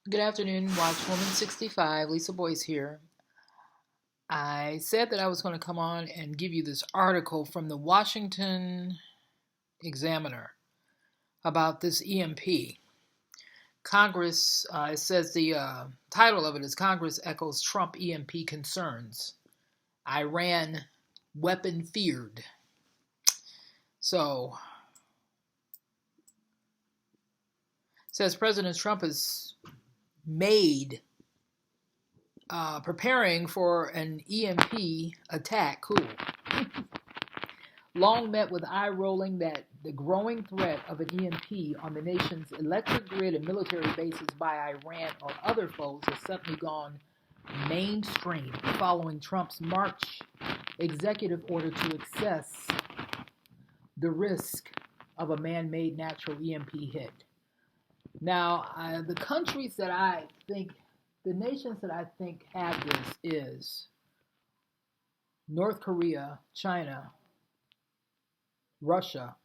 Good afternoon, Watchwoman 65. Lisa Boyce here. I said that I was going to come on and give you this article from the Washington Examiner about this EMP. Congress, it says the title of it is Congress Echoes Trump EMP Concerns. Iran Weapon Feared. So, it says President Trump has made preparing for an EMP attack cool. Long met with eye rolling that the growing threat of an EMP on the nation's electric grid and military bases by Iran or other foes has suddenly gone mainstream following Trump's March executive order to assess the risk of a man-made natural EMP hit. Now, the countries that I think, the nations that I think have this is North Korea, China, Russia,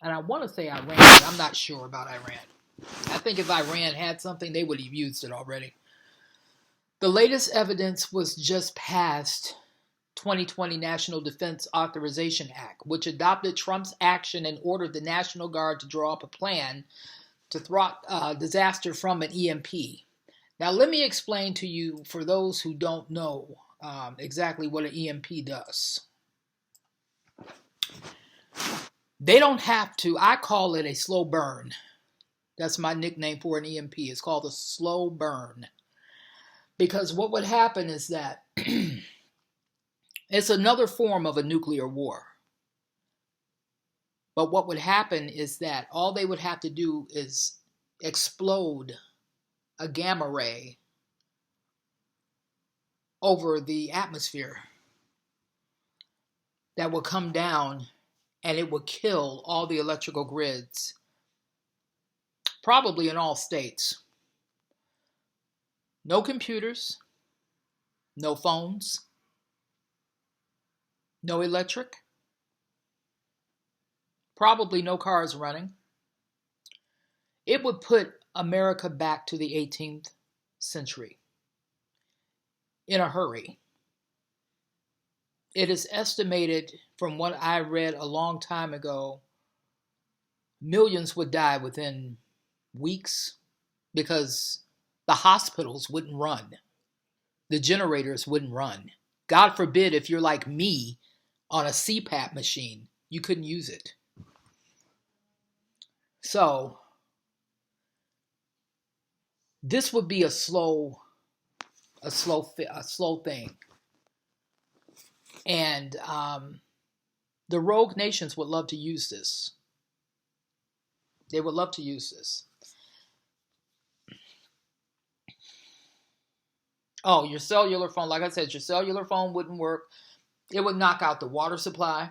and I want to say Iran, but I'm not sure about Iran. I think if Iran had something, they would have used it already. The latest evidence was just passed 2020 National Defense Authorization Act, which adopted Trump's action and ordered the National Guard to draw up a plan to thwart disaster from an EMP. Now, let me explain to you, for those who don't know exactly what an EMP does. They don't have to, I call it a slow burn. That's my nickname for an EMP. It's called a slow burn. Because what would happen is that it's another form of a nuclear war. But what would happen is that all they would have to do is explode a gamma ray over the atmosphere that will come down and it will kill all the electrical grids, probably in all states. No computers, no phones, no electric, probably no cars running. It would put America back to the 18th century in a hurry. It is estimated, from what I read a long time ago, millions would die within weeks because the hospitals wouldn't run. The generators wouldn't run. God forbid if you're like me on a CPAP machine, you couldn't use it. So, this would be a slow thing. And the rogue nations would love to use this. They would love to use this. Oh, your cellular phone, like I said, your cellular phone wouldn't work. It would knock out the water supply.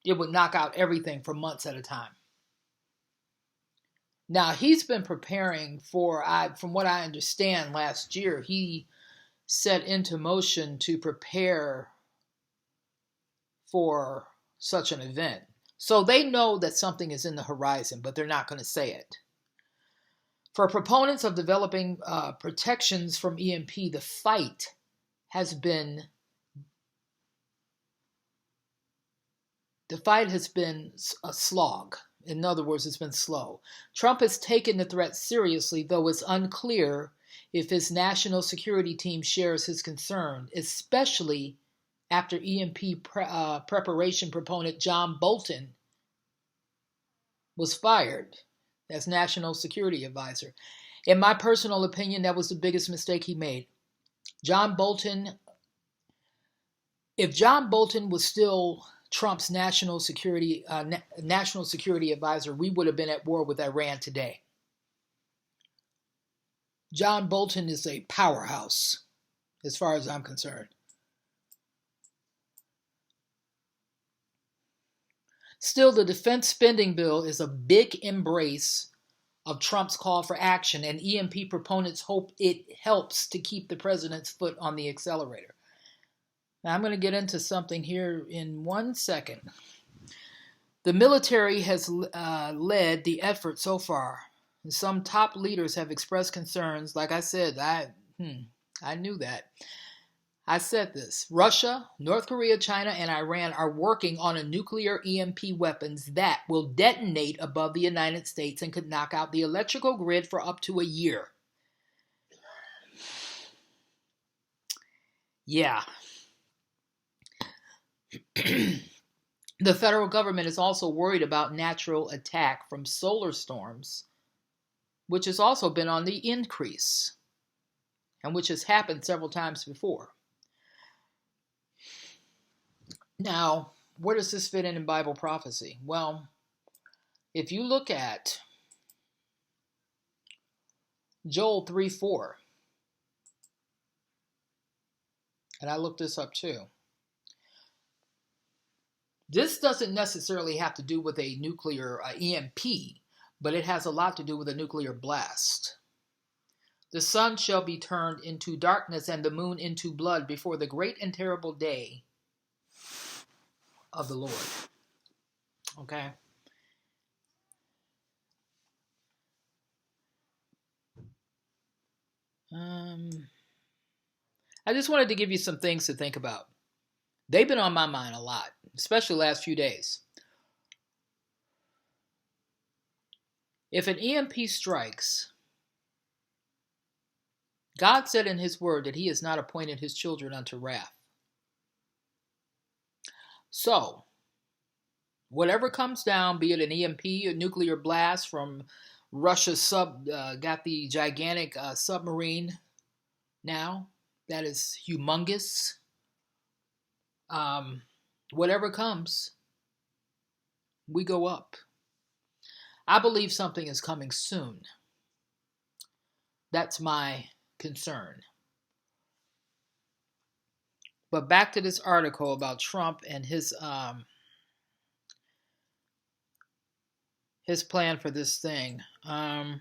It would knock out everything for months at a time. Now, he's been preparing for, from what I understand, last year, he set into motion to prepare for such an event. So they know that something is in the horizon, but they're not going to say it. For proponents of developing protections from EMP, the fight has been a slog. In other words, it's been slow. Trump has taken the threat seriously, though it's unclear if his national security team shares his concern, especially after EMP preparation proponent John Bolton was fired as national security advisor. In my personal opinion, that was the biggest mistake he made. John Bolton, if John Bolton was still Trump's national security advisor, we would have been at war with Iran today. John Bolton is a powerhouse, as far as I'm concerned. Still, the defense spending bill is a big embrace of Trump's call for action, and EMP proponents hope it helps to keep the president's foot on the accelerator. Now, I'm going to get into something here in 1 second. The military has led the effort so far. And some top leaders have expressed concerns. Like I said, I knew that. I said this. Russia, North Korea, China, and Iran are working on a nuclear EMP weapons that will detonate above the United States and could knock out the electrical grid for up to a year. Yeah. The federal government is also worried about natural attack from solar storms, which has also been on the increase and which has happened several times before. Now, where does this fit in Bible prophecy? Well, if you look at Joel 3:4, and I looked this up too, this doesn't necessarily have to do with a nuclear EMP, but it has a lot to do with a nuclear blast. The sun shall be turned into darkness and the moon into blood before the great and terrible day of the Lord. Okay? I just wanted to give you some things to think about. They've been on my mind a lot, especially the last few days. If an EMP strikes, God said in his word that he has not appointed his children unto wrath. So, whatever comes down, be it an EMP, a nuclear blast from Russia's got the gigantic submarine now that is humongous. Whatever comes, we go up. I believe something is coming soon. That's my concern. But back to this article about Trump and his plan for this thing. The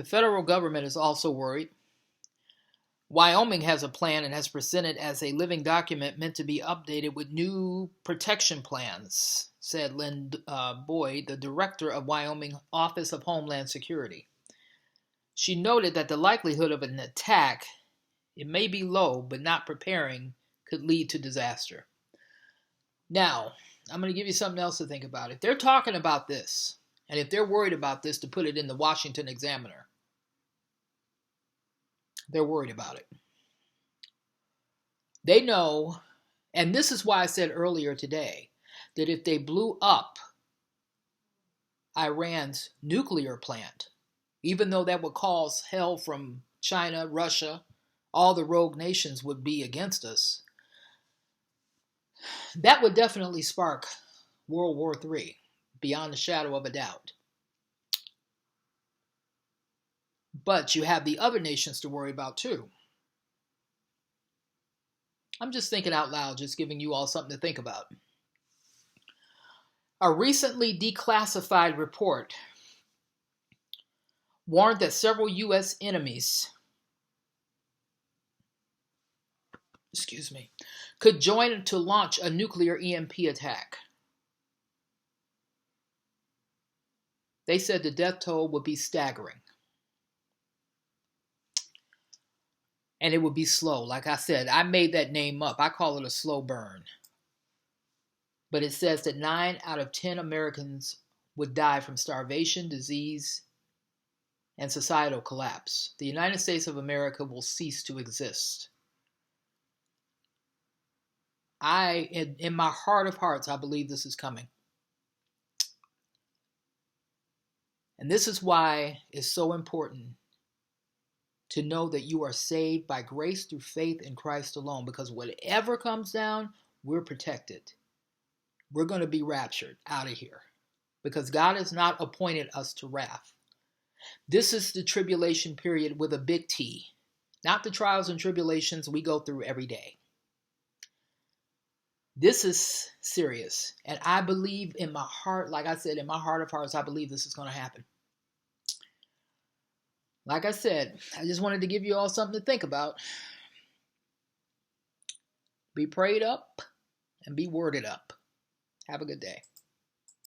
federal government is also worried. Wyoming has a plan and has presented as a living document meant to be updated with new protection plans, said Lynn Boyd, the director of Wyoming Office of Homeland Security. She noted that the likelihood of an attack, it may be low, but not preparing could lead to disaster. Now, I'm going to give you something else to think about. If they're talking about this, and if they're worried about this to put it in the Washington Examiner, they're worried about it. They know, and this is why I said earlier today, that if they blew up Iran's nuclear plant, even though that would cause hell from China, Russia, all the rogue nations would be against us, that would definitely spark World War III, beyond a shadow of a doubt. But you have the other nations to worry about too. I'm just thinking out loud, just giving you all something to think about. A recently declassified report warned that several U.S. enemies, could join to launch a nuclear EMP attack. They said the death toll would be staggering. And it would be slow. Like I said, I made that name up. I call it a slow burn. But it says that 9 out of 10 Americans would die from starvation, disease, and societal collapse. The United States of America will cease to exist. In my heart of hearts, I believe this is coming. And this is why it's so important to know that you are saved by grace through faith in Christ alone. Because whatever comes down, we're protected. We're going to be raptured out of here. Because God has not appointed us to wrath. This is the tribulation period with a big T. Not the trials and tribulations we go through every day. This is serious. And I believe in my heart, like I said, in my heart of hearts, I believe this is going to happen. Like I said, I just wanted to give you all something to think about. Be prayed up and be worded up. Have a good day.